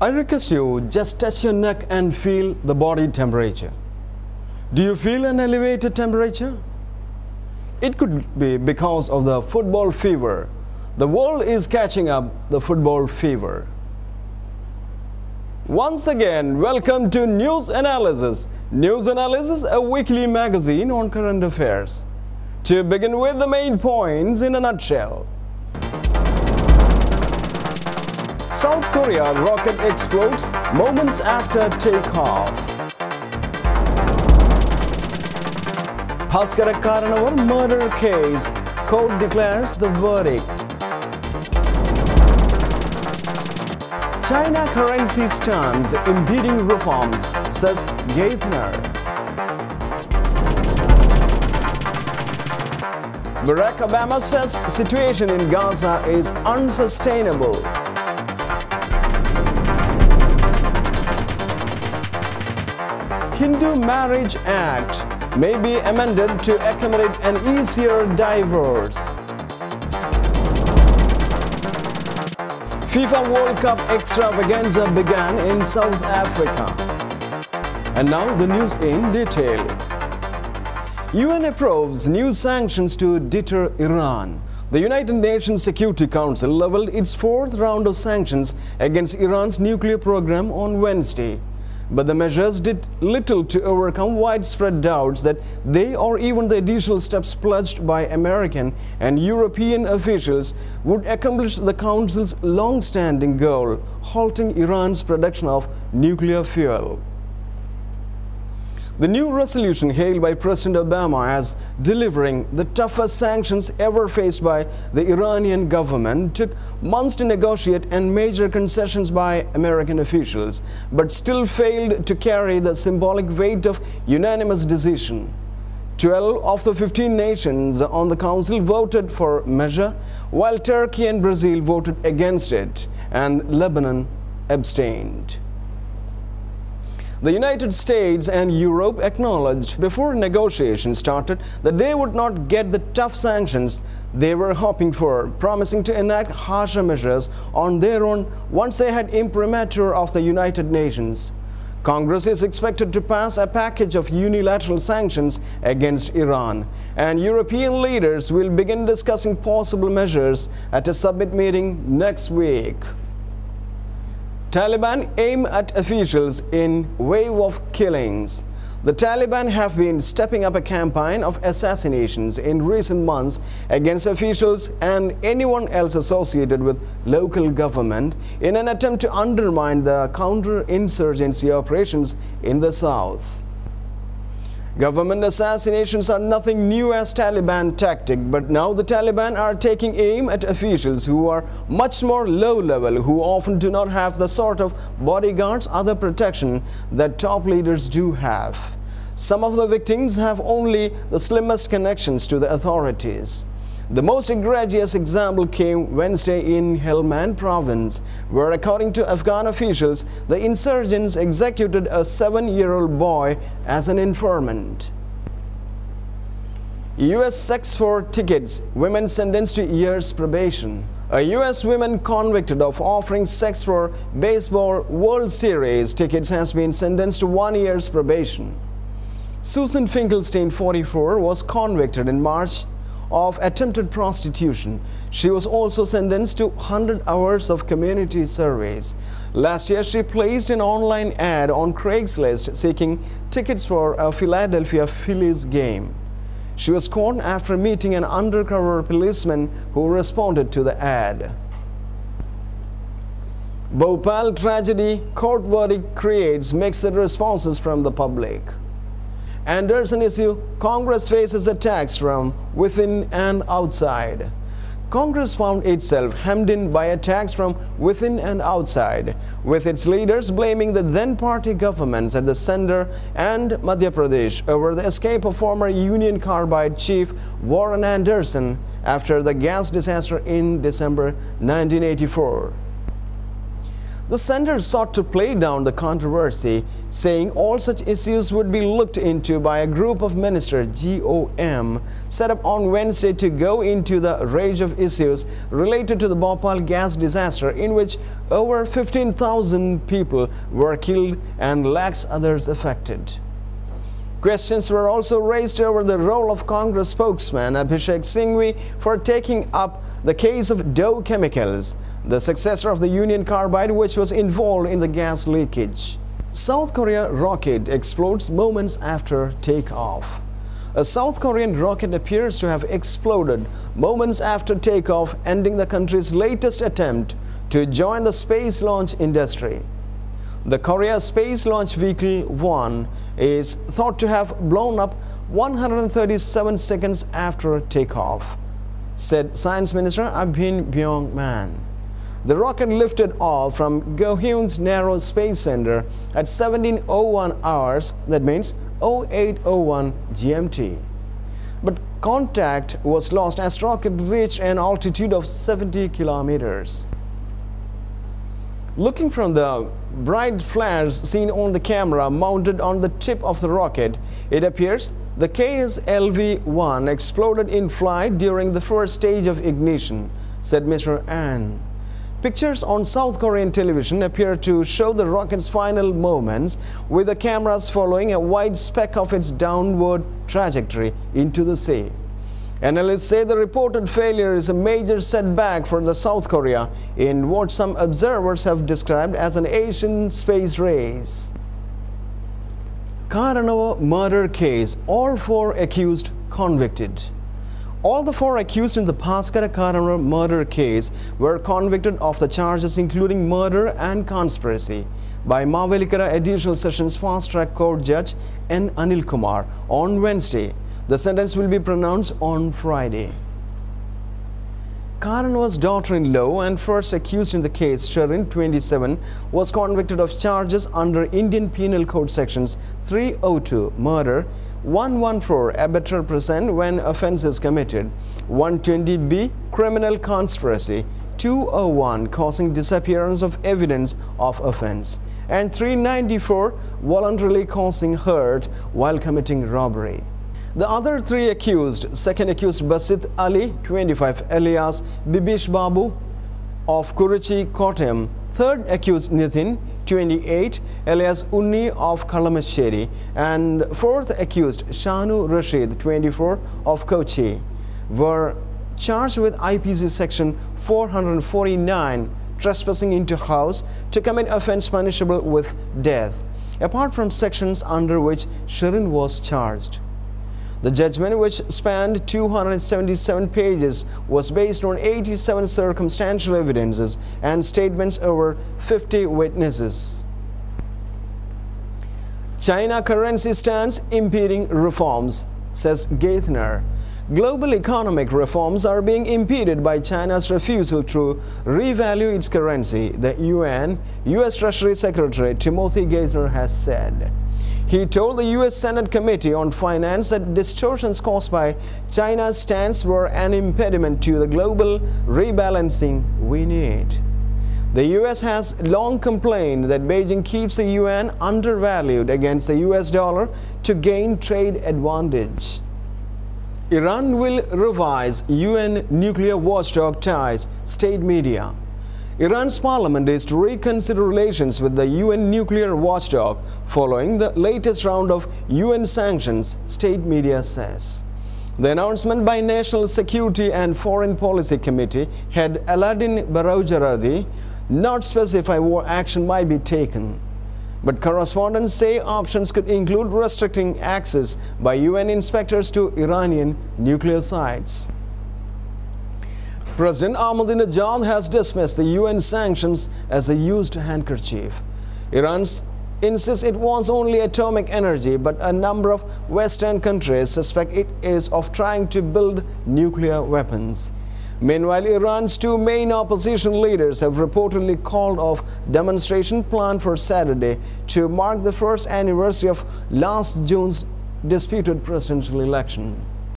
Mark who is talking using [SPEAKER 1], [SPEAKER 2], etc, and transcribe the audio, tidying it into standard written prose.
[SPEAKER 1] I request you just touch your neck and feel the body temperature. Do you feel an elevated temperature? It could be because of the football fever. The world is catching up the football fever. Once again, welcome to News Analysis. News Analysis, a weekly magazine on current affairs. To begin with the main points in a nutshell. South Korea rocket explodes moments after takeoff. Bhaskara Karanavar murder case. Court declares the verdict. China currency stands impeding reforms, says Geithner. Barack Obama says situation in Gaza is unsustainable. Hindu Marriage Act may be amended to accommodate an easier divorce. FIFA World Cup extravaganza began in South Africa. And now the news in detail. UN approves new sanctions to deter Iran. The United Nations Security Council leveled its fourth round of sanctions against Iran's nuclear program on Wednesday. But the measures did little to overcome widespread doubts that they or even the additional steps pledged by American and European officials would accomplish the Council's long-standing goal, halting Iran's production of nuclear fuel. The new resolution, hailed by President Obama as delivering the toughest sanctions ever faced by the Iranian government, took months to negotiate and major concessions by American officials, but still failed to carry the symbolic weight of unanimous decision. 12 of the 15 nations on the Council voted for measure, while Turkey and Brazil voted against it, and Lebanon abstained. The United States and Europe acknowledged before negotiations started that they would not get the tough sanctions they were hoping for, promising to enact harsher measures on their own once they had imprimatur of the United Nations. Congress is expected to pass a package of unilateral sanctions against Iran, and European leaders will begin discussing possible measures at a summit meeting next week. Taliban aim at officials in wave of killings. The Taliban have been stepping up a campaign of assassinations in recent months against officials and anyone else associated with local government in an attempt to undermine the counter-insurgency operations in the south. Government assassinations are nothing new as Taliban tactic, but now the Taliban are taking aim at officials who are much more low-level, who often do not have the sort of bodyguards, other protection that top leaders do have. Some of the victims have only the slimmest connections to the authorities. The most egregious example came Wednesday in Helmand province, where according to Afghan officials, the insurgents executed a 7-year-old boy as an informant. U.S. sex for tickets, women sentenced to years probation. A U.S. woman convicted of offering sex for baseball World Series tickets has been sentenced to 1 year's probation. Susan Finkelstein, 44, was convicted in March of attempted prostitution. She was also sentenced to 100 hours of community service. Last year, she placed an online ad on Craigslist seeking tickets for a Philadelphia Phillies game. She was caught after meeting an undercover policeman who responded to the ad. Bhopal tragedy, court verdict creates mixed responses from the public. Anderson issue, Congress faces attacks from within and outside. Congress found itself hemmed in by attacks from within and outside, with its leaders blaming the then-party governments at the center and Madhya Pradesh over the escape of former Union Carbide chief Warren Anderson after the gas disaster in December 1984. The center sought to play down the controversy, saying all such issues would be looked into by a group of ministers (GOM) set up on Wednesday to go into the range of issues related to the Bhopal gas disaster, in which over 15,000 people were killed and lakhs others affected. Questions were also raised over the role of Congress spokesman Abhishek Singhvi for taking up the case of Dow Chemicals, the successor of the Union Carbide, which was involved in the gas leakage. South Korea rocket explodes moments after takeoff. A South Korean rocket appears to have exploded moments after takeoff, ending the country's latest attempt to join the space launch industry. The Korea Space Launch Vehicle 1 is thought to have blown up 137 seconds after takeoff, said Science Minister Abhin Byung-man. The rocket lifted off from Goheung's Narrow Space Center at 17:01 hours, that means 08:01 GMT. But contact was lost as rocket reached an altitude of 70 kilometers. Looking from the bright flares seen on the camera mounted on the tip of the rocket, it appears the KSLV-1 exploded in flight during the first stage of ignition, said Mr. An. Pictures on South Korean television appear to show the rocket's final moments, with the cameras following a white speck of its downward trajectory into the sea. Analysts say the reported failure is a major setback for the South Korea in what some observers have described as an Asian space race. Karanava murder case, all four accused convicted. All the four accused in the Bhaskara Karanava murder case were convicted of the charges including murder and conspiracy by Mavelikara Additional Sessions Fast Track Court Judge N. Anil Kumar on Wednesday. The sentence will be pronounced on Friday. Karanava's daughter-in-law and first accused in the case, Sherin, 27, was convicted of charges under Indian Penal Code sections 302 murder, 114 abettor present when offence is committed, 120b criminal conspiracy, 201 causing disappearance of evidence of offence, and 394 voluntarily causing hurt while committing robbery. The other three accused, second accused Basit Ali, 25, alias Bibish Babu of Kuruchi, Kottayam, third accused Nithin, 28, alias Unni of Kalamacheri, and fourth accused Shanu Rashid, 24, of Kochi, were charged with IPC section 449, trespassing into house, to commit offence punishable with death, apart from sections under which Sherin was charged. The judgment, which spanned 277 pages, was based on 87 circumstantial evidences and statements over 50 witnesses. China currency stands impeding reforms, says Gaithner. Global economic reforms are being impeded by China's refusal to revalue its currency, the UN, U.S. Treasury Secretary Timothy Gaithner has said. He told the U.S. Senate Committee on Finance that distortions caused by China's stance were an impediment to the global rebalancing we need. The U.S. has long complained that Beijing keeps the yuan undervalued against the U.S. dollar to gain trade advantage. Iran will revise UN nuclear watchdog ties, state media. Iran's parliament is to reconsider relations with the UN nuclear watchdog following the latest round of UN sanctions, state media says. The announcement by National Security and Foreign Policy Committee head Aladdin Baroujaradi not specify what action might be taken. But correspondents say options could include restricting access by UN inspectors to Iranian nuclear sites. President Ahmadinejad has dismissed the UN sanctions as a used handkerchief. Iran insists it wants only atomic energy, but a number of Western countries suspect it is of trying to build nuclear weapons. Meanwhile, Iran's two main opposition leaders have reportedly called off demonstration planned for Saturday to mark the first anniversary of last June's disputed presidential election.